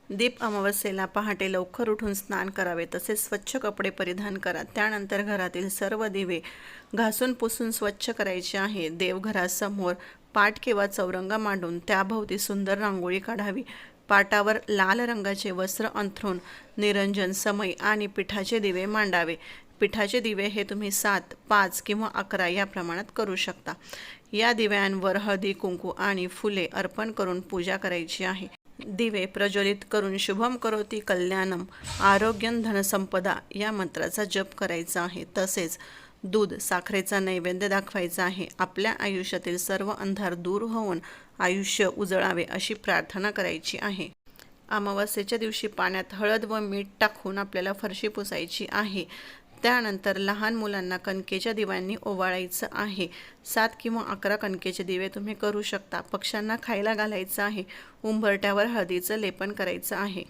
दीप अमावस्येला पहाटे लवकर उठून स्नान करावे, तसेच स्वच्छ कपडे परिधान करा। त्यानंतर घरातील सर्व दिवे घासून पुसून स्वच्छ करायचे आहे। देवघरासमोर पाट किंवा चौरंग मांडून त्याभोवती सुंदर रांगोळी काढावी। पाटावर लाल रंगाचे वस्त्र अंथरून निरंजन, समई आणि पिठाचे दिवे मांडावे। पिठाचे दिवे हे तुम्ही 7, 5 किंवा 11 या प्रमाणात करू शकता। या दिव्यांवर हळदी, कुंकू आणि फुले अर्पण करून पूजा करायची आहे। दिवे प्रज्वलित करून शुभम करोती कल्याणम, आरोग्यं धनसंपदा या मंत्राचा जप करायचा आहे। तसेच दूध साखरेचा नैवेद्य दाखवायचा आहे। आपल्या आयुष्यातील सर्व अंधार दूर होऊन आयुष्य उजळावे अशी प्रार्थना करायची आहे। अमावस्येच्या दिवशी पाण्यात हळद व मीठ टाकून आपल्याला फरशी पुसायची आहे। त्यानंतर लहान मुलांना कणकेच्या दिव्यांनी ओवाळायचं आहे। 7 किंवा 11 कणकेचे दिवे तुम्ही करू शकता। पक्ष्यांना खायला घालायचं आहे। उंबरट्यावर हळदीचं लेपन करायचं आहे।